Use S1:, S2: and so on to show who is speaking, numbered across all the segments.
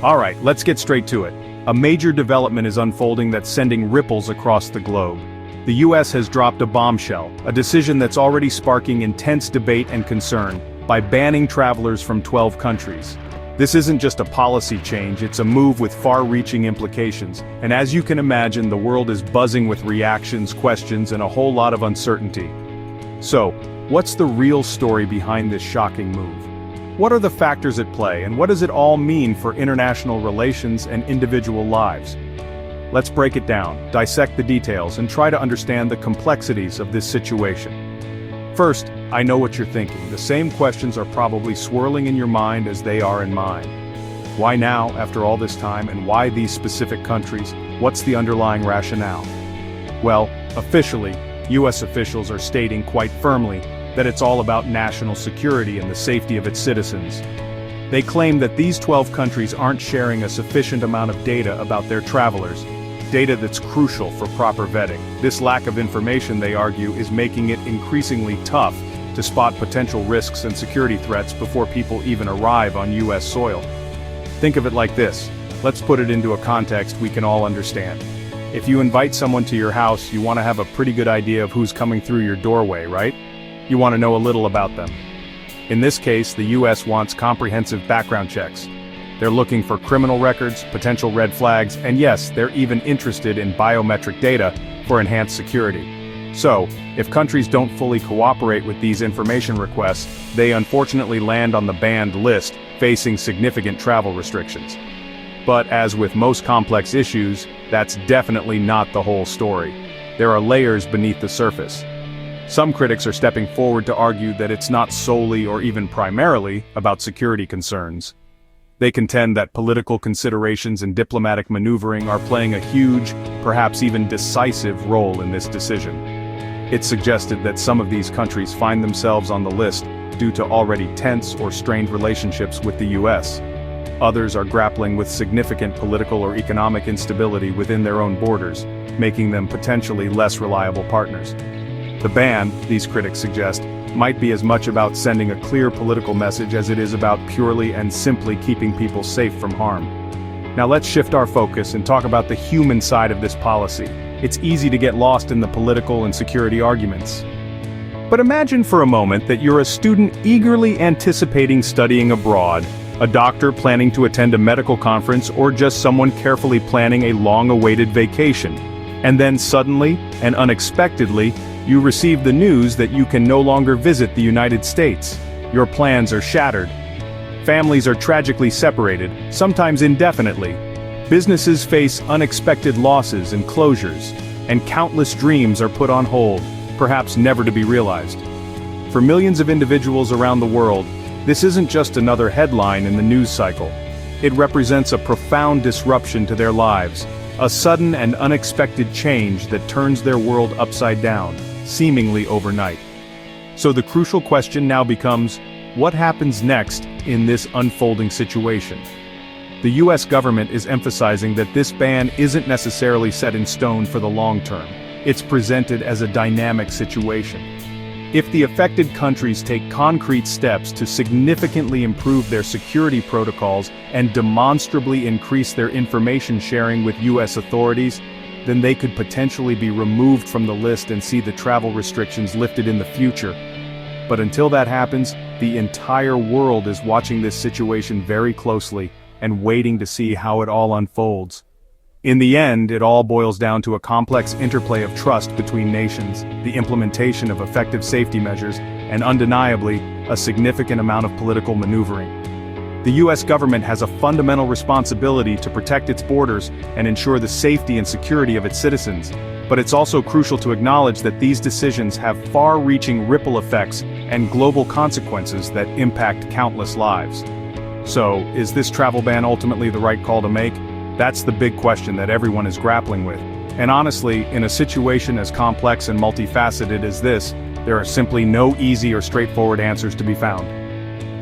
S1: Alright, let's get straight to it. A major development is unfolding that's sending ripples across the globe. The US has dropped a bombshell, a decision that's already sparking intense debate and concern, by banning travelers from 12 countries. This isn't just a policy change, it's a move with far-reaching implications, and as you can imagine, the world is buzzing with reactions, questions, and a whole lot of uncertainty. So, what's the real story behind this shocking move? What are the factors at play, and what does it all mean for international relations and individual lives? Let's break it down, dissect the details, and try to understand the complexities of this situation. First, I know what you're thinking. The same questions are probably swirling in your mind as they are in mine. Why now, after all this time, and why these specific countries? What's the underlying rationale? Well, officially, US officials are stating quite firmly that it's all about national security and the safety of its citizens. They claim that these 12 countries aren't sharing a sufficient amount of data about their travelers, data that's crucial for proper vetting. This lack of information, they argue, is making it increasingly tough to spot potential risks and security threats before people even arrive on US soil. Think of it like this. Let's put it into a context we can all understand. If you invite someone to your house, you want to have a pretty good idea of who's coming through your doorway, right? You want to know a little about them. In this case, the US wants comprehensive background checks. They're looking for criminal records, potential red flags, and yes, they're even interested in biometric data for enhanced security. So, if countries don't fully cooperate with these information requests, they unfortunately land on the banned list, facing significant travel restrictions. But as with most complex issues, that's definitely not the whole story. There are layers beneath the surface. Some critics are stepping forward to argue that it's not solely or even primarily about security concerns. They contend that political considerations and diplomatic maneuvering are playing a huge, perhaps even decisive role in this decision. It's suggested that some of these countries find themselves on the list due to already tense or strained relationships with the US. Others are grappling with significant political or economic instability within their own borders, making them potentially less reliable partners. The ban, these critics suggest, might be as much about sending a clear political message as it is about purely and simply keeping people safe from harm. Now let's shift our focus and talk about the human side of this policy. It's easy to get lost in the political and security arguments. But imagine for a moment that you're a student eagerly anticipating studying abroad, a doctor planning to attend a medical conference, or just someone carefully planning a long-awaited vacation. And then suddenly, and unexpectedly, you receive the news that you can no longer visit the United States. Your plans are shattered. Families are tragically separated, sometimes indefinitely. Businesses face unexpected losses and closures, and countless dreams are put on hold, perhaps never to be realized. For millions of individuals around the world, this isn't just another headline in the news cycle. It represents a profound disruption to their lives, a sudden and unexpected change that turns their world upside down, seemingly overnight. So the crucial question now becomes, what happens next in this unfolding situation? The US government is emphasizing that this ban isn't necessarily set in stone for the long term. It's presented as a dynamic situation. If the affected countries take concrete steps to significantly improve their security protocols and demonstrably increase their information sharing with US authorities, then they could potentially be removed from the list and see the travel restrictions lifted in the future. But until that happens, the entire world is watching this situation very closely and waiting to see how it all unfolds. In the end, it all boils down to a complex interplay of trust between nations, the implementation of effective safety measures, and undeniably, a significant amount of political maneuvering. The US government has a fundamental responsibility to protect its borders and ensure the safety and security of its citizens, but it's also crucial to acknowledge that these decisions have far-reaching ripple effects and global consequences that impact countless lives. So, is this travel ban ultimately the right call to make? That's the big question that everyone is grappling with. And honestly, in a situation as complex and multifaceted as this, there are simply no easy or straightforward answers to be found.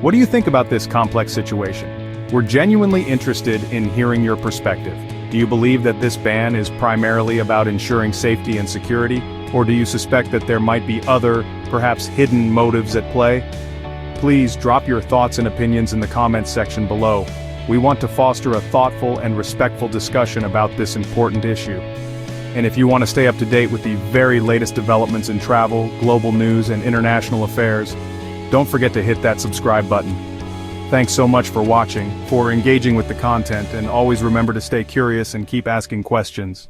S1: What do you think about this complex situation? We're genuinely interested in hearing your perspective. Do you believe that this ban is primarily about ensuring safety and security, or do you suspect that there might be other, perhaps hidden motives at play? Please drop your thoughts and opinions in the comments section below. We want to foster a thoughtful and respectful discussion about this important issue. And if you want to stay up to date with the very latest developments in travel, global news, and international affairs, don't forget to hit that subscribe button. Thanks so much for watching, for engaging with the content, and always remember to stay curious and keep asking questions.